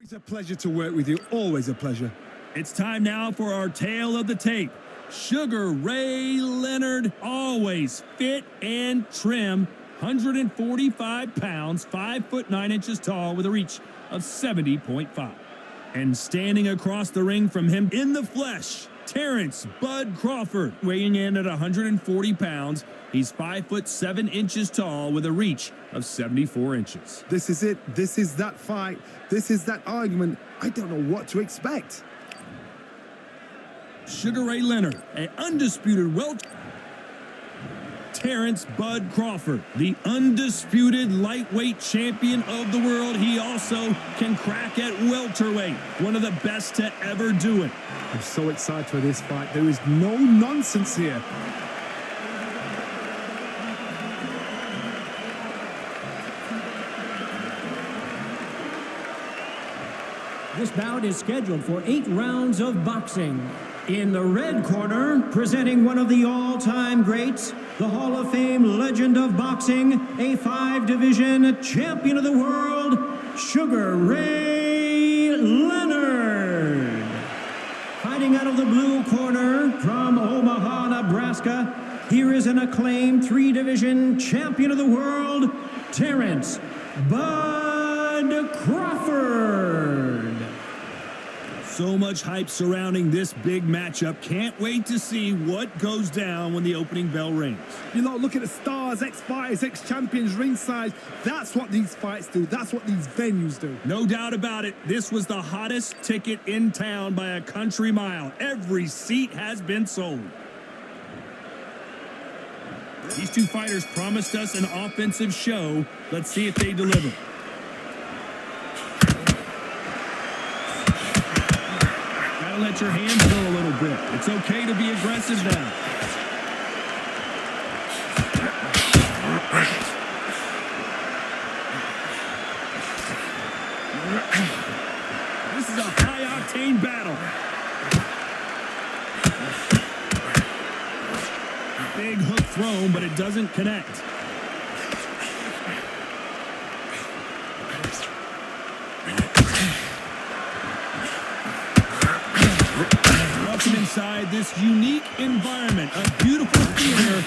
It's a pleasure to work with you. Always a pleasure. It's time now for our tale of the tape. Sugar Ray Leonard, always fit and trim, 145 pounds, 5'9" tall, with a reach of 70.5. And standing across the ring from him in the flesh, Terrence Bud Crawford, weighing in at 140 pounds. He's 5'7" tall with a reach of 74 inches. This is it. This is that fight. This is that argument. I don't know what to expect. Sugar Ray Leonard, an undisputed welterweight. Terrence Bud Crawford, the undisputed lightweight champion of the world. He also can crack at welterweight, one of the best to ever do it. I'm so excited for this fight. There is no nonsense here. This bout is scheduled for 8 rounds of boxing. In the red corner, presenting one of the all-time greats, the Hall of Fame legend of boxing, a 5-division champion of the world, Sugar Ray Leonard. Fighting out of the blue corner from Omaha, Nebraska, here is an acclaimed 3-division champion of the world, Terrence Bud Crawford. So much hype surrounding this big matchup. Can't wait to see what goes down when the opening bell rings. You know, look at the stars, ex-fighters, ex-champions ringside. That's what these fights do. That's what these venues do. No doubt about it. This was the hottest ticket in town by a country mile. Every seat has been sold. These two fighters promised us an offensive show. Let's see if they deliver. Let your hands go a little bit. It's okay to be aggressive now. This is a high-octane battle. Big hook thrown, but it doesn't connect. Inside this unique environment, a beautiful theater,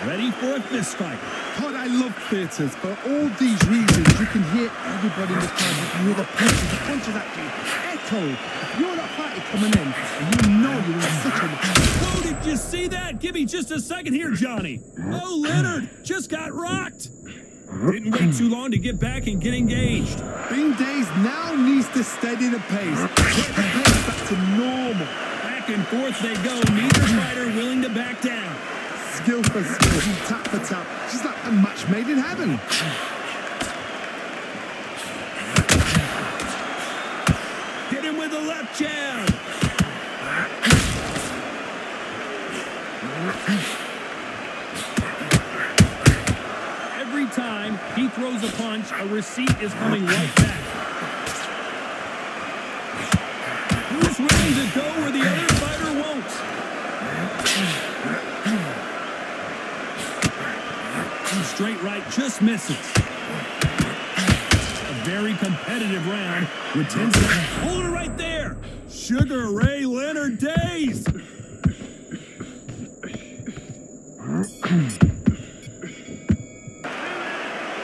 ready for a fist fight. God, I love theatres. For all these reasons, you can hear everybody in the crowd. You can hear the punches actually echo. If you're that fighter coming in, and you know you're in such a... Oh, did you see that? Give me just a second here, Johnny. Oh, Leonard just got rocked. Didn't wait too long to get back and get engaged. Bing Days now needs to steady the pace. Get the pace back to normal. Back and forth they go. Neither fighter willing to back down. Skill for skill, tap for tap. She's like a match made in heaven. Hit him with a left jab. Every time he throws a punch, a receipt is coming right back. Who's willing to go where the other fighter won't? Straight right just misses. A very competitive round with 10 seconds. Hold it right there. Sugar Ray Leonard dazed.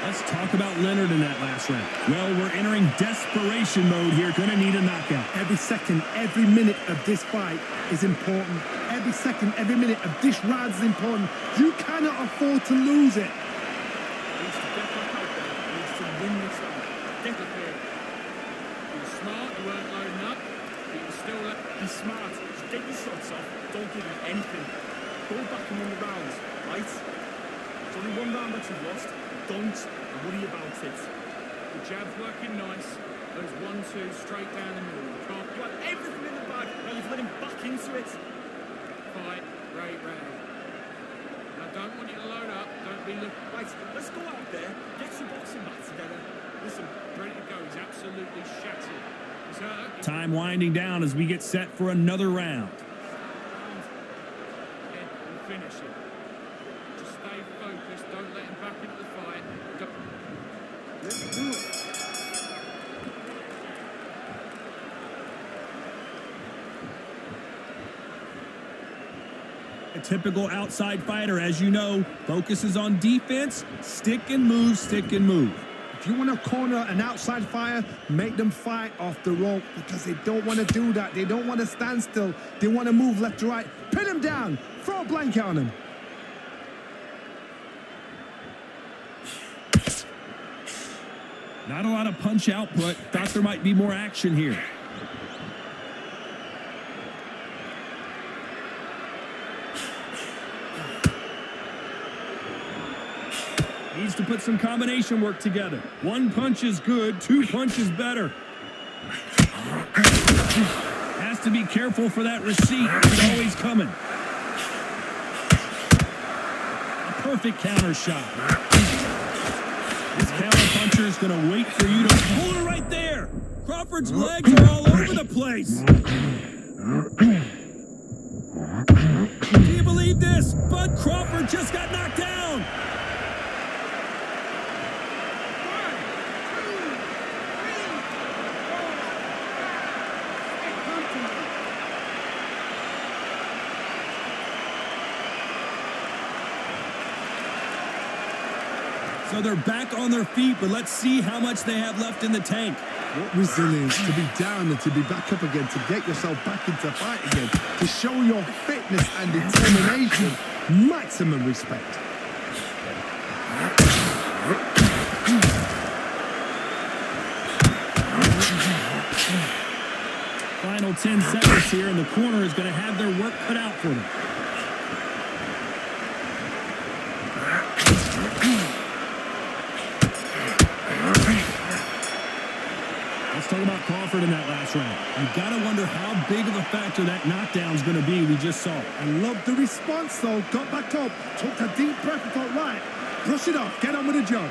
Let's talk about Leonard in that last round. Well, we're entering desperation mode here. Gonna need a knockout. Every second, every minute of this fight is important. Every second, every minute of this round is important. You cannot afford to lose it. Be smart. Just get your shots off. Don't give him anything. Go back and win the rounds, right? It's only one round that you've lost. Don't worry about it. The jab's working nice. Those 1-2 straight down the middle. You can't. You have everything in the bag. Now you've let him back into it. Fight, Ray. Now don't want you to load up. Don't be looking. Right, let's go out there. Get some boxing mats together. Listen, ready to go. He's absolutely shattered. Time winding down as we get set for another round. Finish it. Just stay focused. Don't let him back into the fight. Let's do it. A typical outside fighter, as you know, focuses on defense, stick and move, stick and move. If you want to corner an outside fighter, make them fight off the rope because they don't want to do that. They don't want to stand still. They want to move left to right. Pin them down. Throw a blanket on them. Not a lot of punch output. Thought there might be more action here. Needs to put some combination work together. One punch is good, two punches better. Has to be careful for that receipt. It's always coming. A perfect counter shot. This counter puncher is going to wait for you to pull it right there. Crawford's legs are all over the place. Do you believe this? Bud Crawford just got knocked down. So they're back on their feet, but let's see how much they have left in the tank. What resilience to be down and to be back up again, to get yourself back into fight again, to show your fitness and determination. Maximum respect. Final 10 seconds here, and the corner is going to have their work cut out for them. Let's talk about Crawford in that last round. You've got to wonder how big of a factor that knockdown is going to be we just saw. I love the response, though. Got back up, took a deep breath and thought, right, brush it off, get on with the job.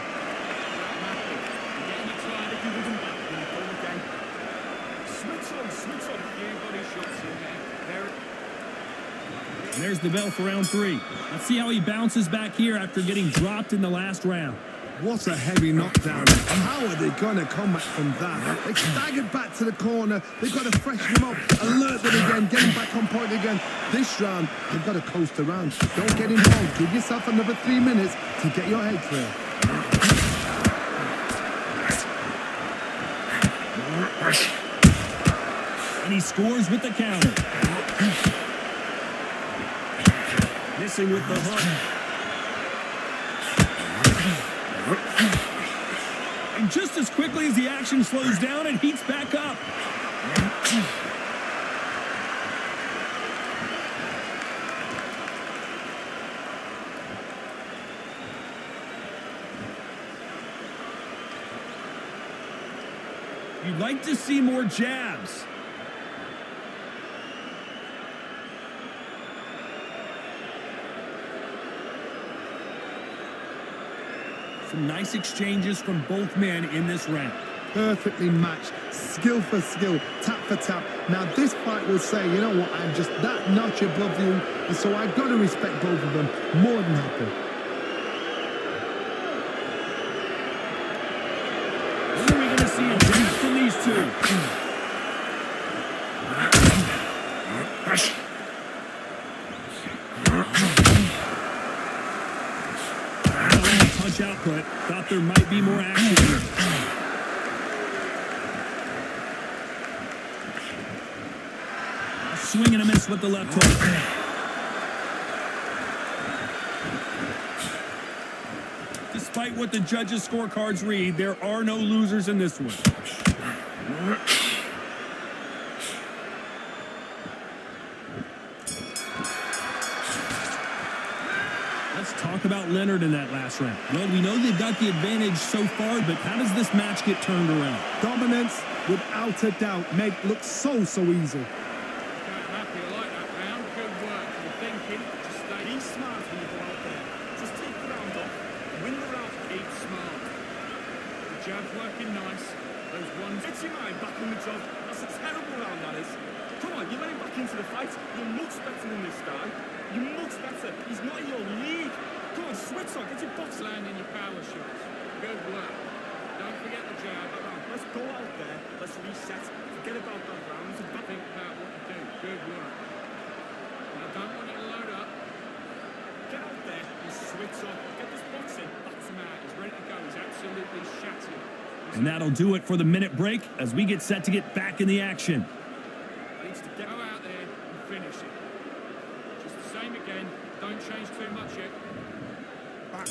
And there's the bell for round 3. Let's see how he bounces back here after getting dropped in the last round. What a heavy knockdown. How are they going to come back from that? They staggered back to the corner. They've got to freshen them up, alert them again, get them back on point again. This round, they've got to coast around. Don't get involved. Give yourself another 3 minutes to get your head clear. And he scores with the counter. Missing with the hook. And just as quickly as the action slows down, it heats back up. You'd like to see more jabs. Some nice exchanges from both men in this round. Perfectly matched, skill for skill, tap for tap. Now this fight will say, you know what, I'm just that notch above you, and so I've got to respect both of them. More than happy. When are we going to see a jab from these two? Punch output. Thought there might be more action here. A swing and a miss with the left hook. Despite what the judges' scorecards read, there are no losers in this one. Let's talk about Leonard in that last round. Well, we know they've got the advantage so far, but how does this match get turned around? Dominance, without a doubt, made look so easy. Happy, I like that round. Good work. You're thinking, just stay. Be smart when you go out there. Just take the round off. Win the round. Keep smart. The jab's working nice. Those ones. Get your mind back on the job. That's a terrible round, that is. Come on, you let him back into the fight. You're much better than this guy. You're much better. He's not in your league. Come on, switch on. Get your box land in your power shots. Good work. Don't forget the jab. Let's go out there. Let's reset. Forget about that round. Think about what you do. Good work. I don't want you to load up. son. Get this boxing. Bats him out. He's ready to go. He's absolutely shattered. And that'll do it for the minute break as we get set to get back in the action. Needs to go out there and finish it. Just the same again. Don't change too much yet. Back.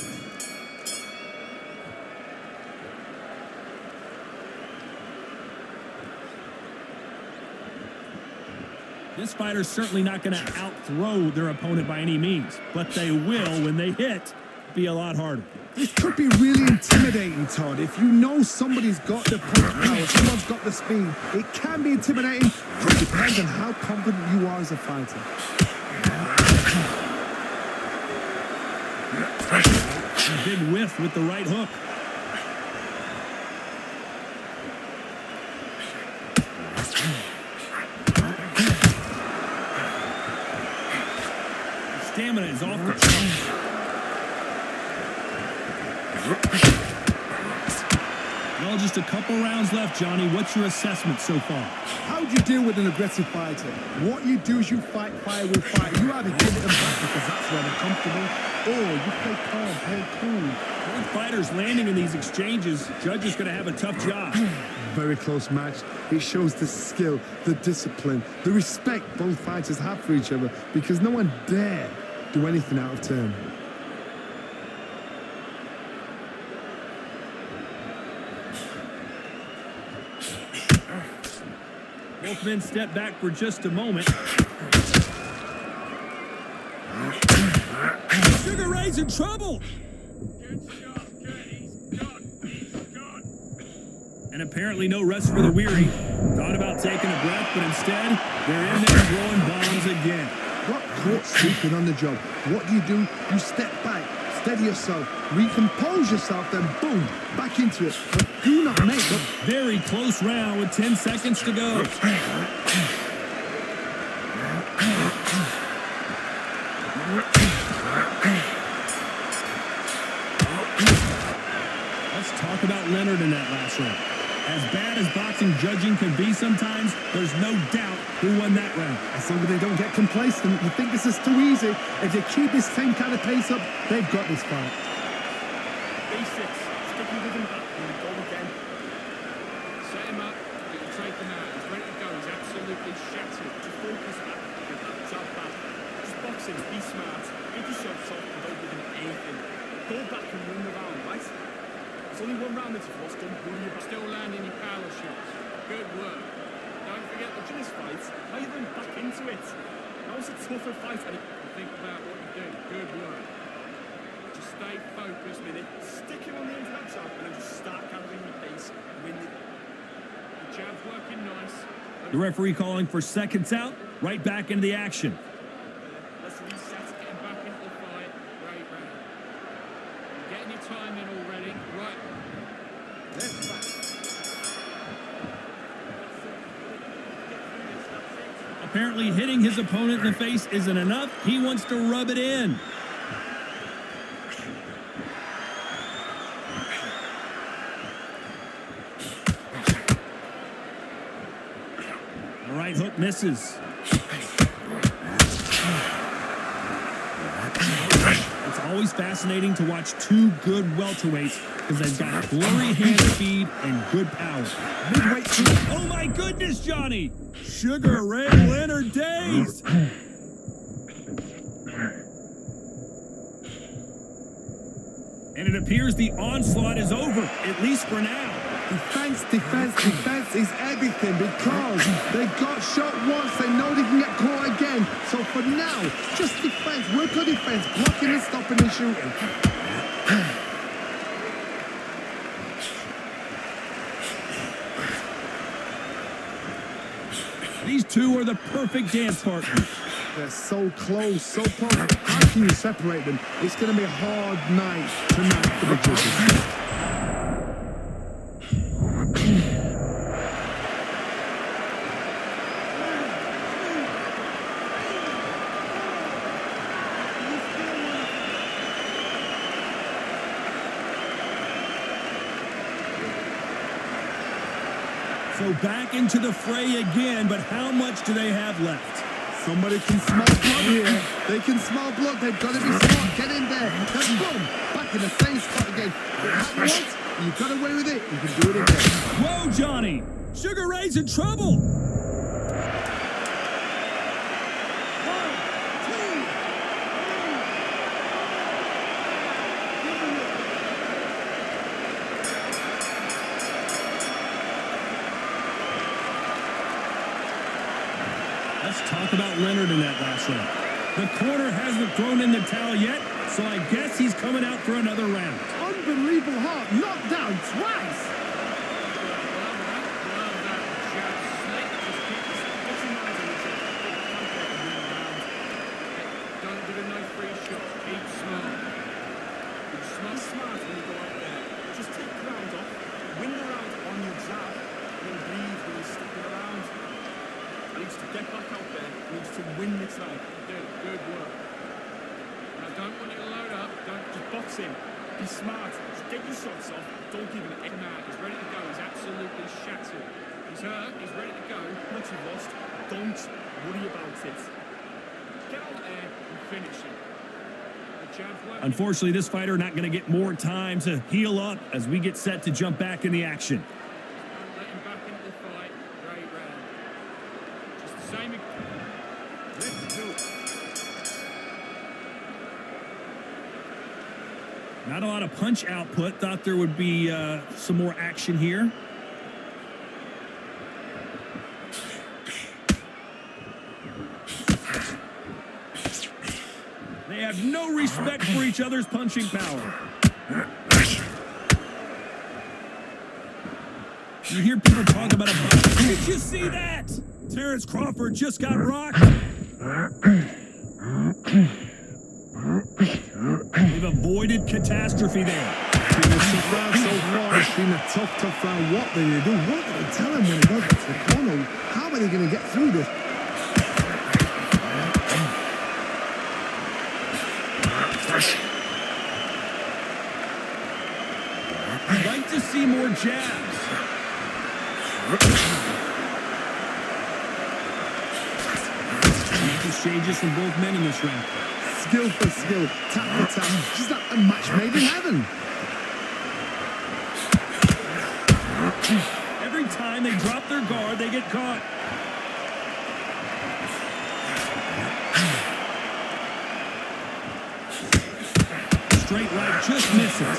This fighter's certainly not going to out-throw their opponent by any means, but they will, when they hit, be a lot harder. This could be really intimidating, Todd. If you know somebody's got the punch power, someone's got the speed, it can be intimidating. It depends on how confident you are as a fighter. A big whiff with the right hook. Stamina is off the charts. Well, just a couple rounds left, Johnny. What's your assessment so far? How do you deal with an aggressive fighter? What you do is you fight fire with fire. You either give it them back because that's where they're comfortable, or you play calm, play cool. Both fighters landing in these exchanges, Judge is going to have a tough job. Very close match. It shows the skill, the discipline, the respect both fighters have for each other because no one dare do anything out of turn. Both men step back for just a moment. Sugar Ray's in trouble. Good shot. Good. He's gone. He's gone. And apparently no rest for the weary. Thought about taking a breath, but instead, they're in there throwing bombs again. Got caught sleeping on the job. What do? You step back, steady yourself, recompose yourself, then boom, back into it. But do not make up. Very close round with 10 seconds to go. Let's talk about Leonard in that last round. As bad as boxing judging can be sometimes, there's no doubt who won that round. As long as they don't get complacent, you think this is too easy. If they keep this same kind of pace up, they've got this fight. Basics. Sticking with him back and go again. Set him up. You take him out. He's ready to go. He's absolutely shattered. Just focus back. Get that jab back. Just box him. Be smart. Get yourself soft and don't give him anything. Go back and win the round, right? There's only one round that you've lost. Don't worry about. Still landing your power shots. Good work. Don't forget the Watching this fight, how you then back into it. That was a tougher fight. And think about what you do. Good work. Just stay focused. stick him on the end of that jab and then just start gathering the pace. Win it. The jab's working nice. The referee calling for seconds out, right back into the action. Let's reset. Getting back into the fight. Great round. You're getting your time in already. Right. Left back. Apparently hitting his opponent in the face isn't enough. He wants to rub it in. The right hook misses. It's always fascinating to watch two good welterweights because they've got blurry hand speed and good power. Midweight two. Oh my goodness, Johnny! Sugar Ray Leonard dazed. And it appears the onslaught is over, at least for now. Defense, defense, defense is everything because they got shot once, they know they can get caught again. So for now, just defense, work on defense, blocking and stopping and shooting. These two are the perfect dance partners. They're so close, so close. How can you separate them? It's going to be a hard night tonight for the judges. So back into the fray again, but how much do they have left? Somebody can smell blood here. They can smell blood. They've got to be smart. Get in there. Then boom, back in the same spot again. It happened once. You got away with it. You can do it again. Whoa, Johnny! Sugar Ray's in trouble! Let's talk about Leonard in that last round. The corner hasn't thrown in the towel yet, so I guess he's coming out for another round. Unbelievable heart. Knocked down twice. Don't give him no free shot. Keep smart. Smart when you go out there. Just take the round off, win the round on your jab, and then breathe when you're sticking around. He needs to get back out there. He needs to win this round. Good work. I don't want you to load up. Don't Just box him. Be smart. Just get your shots off. Don't give him come out. He's ready to go. He's absolutely shattered. He's hurt. He's ready to go. what you've lost. Don't worry about it. Get out there and finish it. The jab's working. Unfortunately, this fighter not going to get more time to heal up as we get set to jump back in the action. Don't let him back into the fight. Great round. Just the same. Let's do it. Not a lot of punch output. Thought there would be some more action here. They have no respect for each other's punching power. You hear people talk about a punch. Did you see that? Terrence Crawford just got rocked. They've avoided catastrophe there. It's been a tough round so far. It's been a tough round. What do they do? What do they tell him when he goes to the corner? How are they going to get through this? I'd like to see more jabs. Exchanges from both men in this round. Skill for skill, tap for tap. Just like a match made in heaven. Every time they drop their guard, they get caught. Straight right just misses.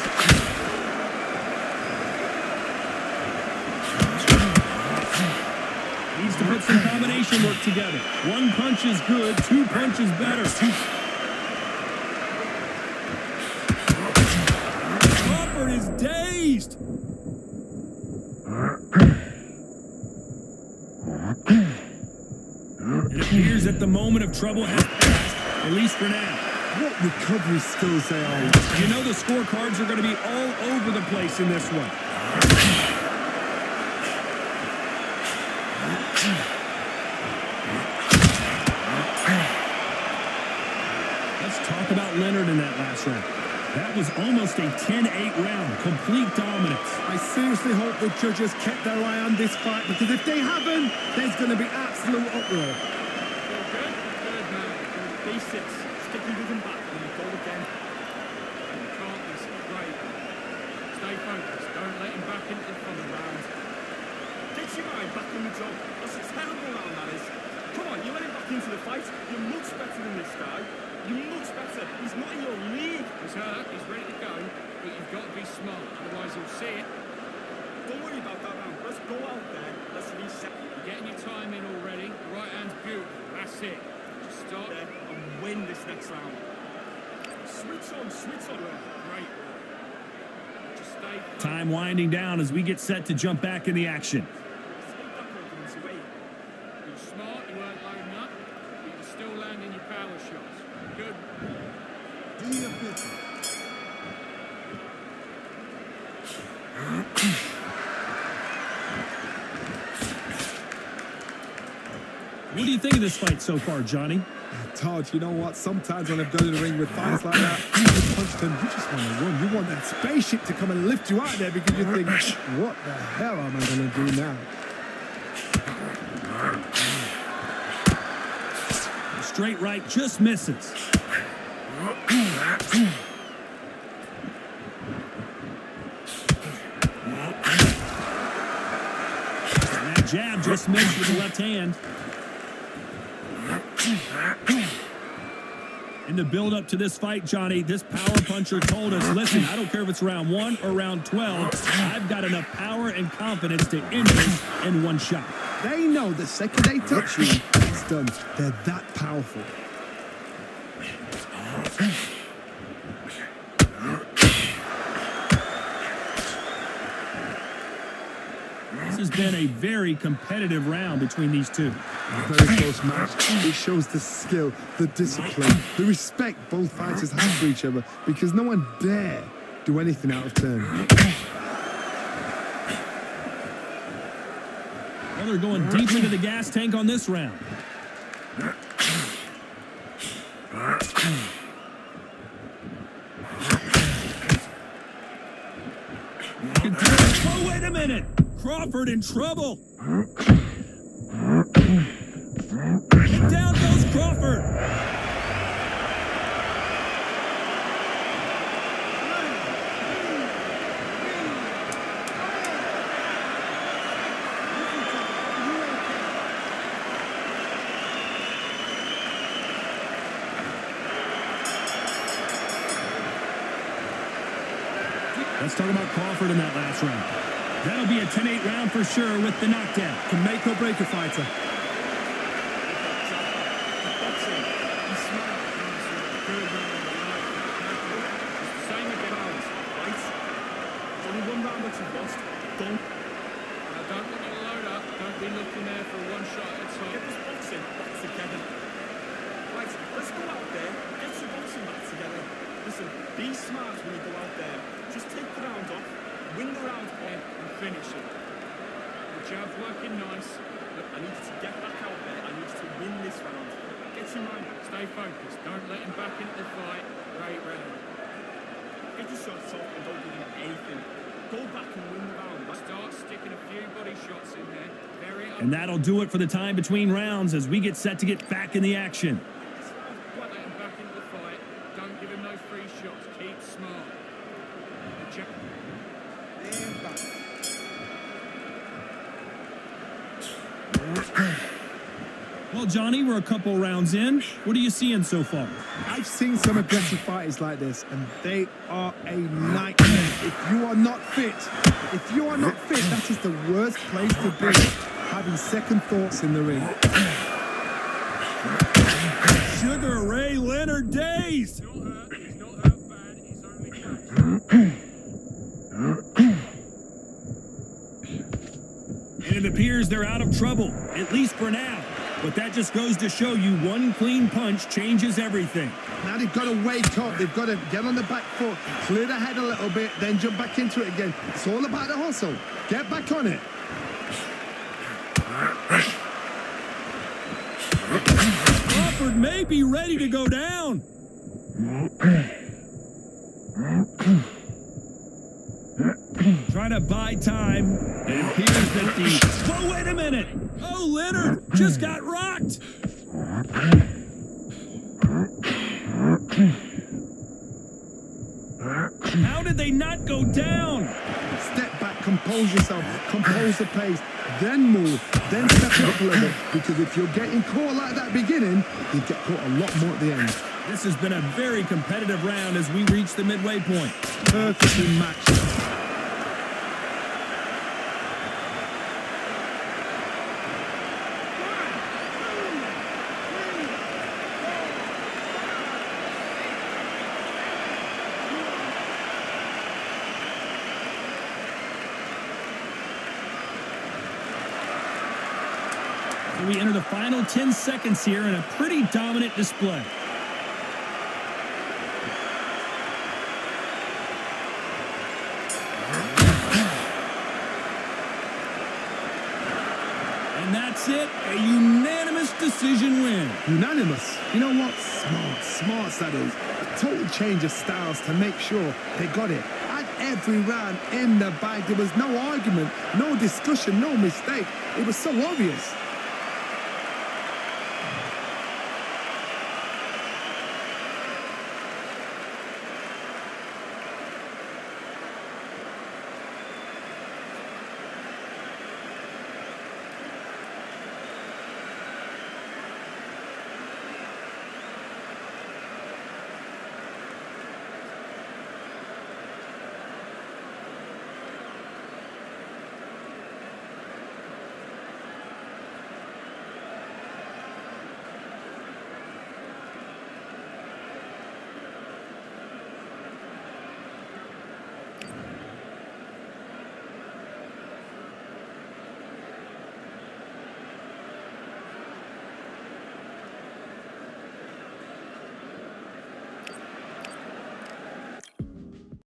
Needs to put some combination work together. One punch is good, two punches better. Crawford is dazed. It appears that the moment of trouble has passed, at least for now. What recovery skills they are. You know the scorecards are going to be all over the place in this one. Let's talk about Leonard in that last round. That was almost a 10-8 round, complete dominance. I seriously hope the judges kept their eye on this fight, because if they haven't, there's going to be absolute uproar. Good man. Basics. Sticking with him back when you go again. You can't miss it. Great. Stay focused. Don't let him back into the fun round. Get your mind back in the job. That's a terrible round, that is. Come on, you let him back into the fight. You're much better than this guy. You're much better. He's not in your league. He's hurt. He's ready to go. But you've got to be smart. Otherwise, he'll see it. Don't worry about that round. Let's go out there. Let's reset You're getting your time in already. Right hand's beautiful. That's it. Just start. there and win this next round. Switch on, switch on. Great. Just stay. Time winding down as we get set to jump back in the action. Take that confidence away. You're smart. You weren't loading up. But you're still landing your power shots. Good. Do your business. What do you think of this fight so far, Johnny? Todd, you know what? Sometimes when I've done in the ring with fights like that, you can punch them, you just want to run. You want that spaceship to come and lift you out there because you think, what the hell am I going to do now? straight right just misses. And that jab just missed with the left hand. In the build-up to this fight, Johnny, this power puncher told us, listen, I don't care if it's round 1 or round 12, I've got enough power and confidence to end this in one shot. They know the second they touch you, it's done. They're that powerful. This has been a very competitive round between these two. A very close match. It shows the skill, the discipline, the respect both fighters have for each other, because no one dare do anything out of turn. Well, they're going deep into the gas tank on this round. Oh, wait a minute! Crawford in trouble! Down goes Crawford! Let's talk about Crawford in that last round. That'll be a 10-8 round for sure with the knockdown. Can make or break a fighter. Be smart when you go out there. Just take the round off, win the round on, and finish it. The jab's working nice. Look, I need you to get back out there. I need you to win this round. Get your mind out. Stay focused. Don't let him back into the fight. Great round. Get your shots off and don't give him anything. Go back and win the round. Start sticking a few body shots in there. And that'll do it for the time between rounds as we get set to get back in the action. Let him back into the fight. Don't give him those free shots. Keep smart. The jab. Well, Johnny, we're a couple rounds in. What are you seeing so far? I've seen some aggressive fighters like this, and they are a nightmare. If you are not fit, that is the worst place to be, having second thoughts in the ring. Sugar Ray Leonard days! He's not hurt bad. He's only close. And it appears they're out of trouble, at least for now. But that just goes to show you one clean punch changes everything. Now they've got to wake up. They've got to get on the back foot, clear the head a little bit, then jump back into it again. It's all about the hustle. Get back on it. Crawford may be ready to go down. Trying to buy time. It appears that the... Oh, wait a minute! Oh, Leonard just got rocked! How did they not go down? Step back, compose yourself, compose the pace, then move, then step it up a little bit. Because if you're getting caught like that beginning, you get caught a lot more at the end. This has been a very competitive round as we reach the midway point. Perfectly matched. We enter the final 10 seconds here in a pretty dominant display. And that's it, a unanimous decision win. Unanimous. You know what? Smart that is. A total change of styles to make sure they got it. At every round in the bag, there was no argument, no discussion, no mistake. It was so obvious.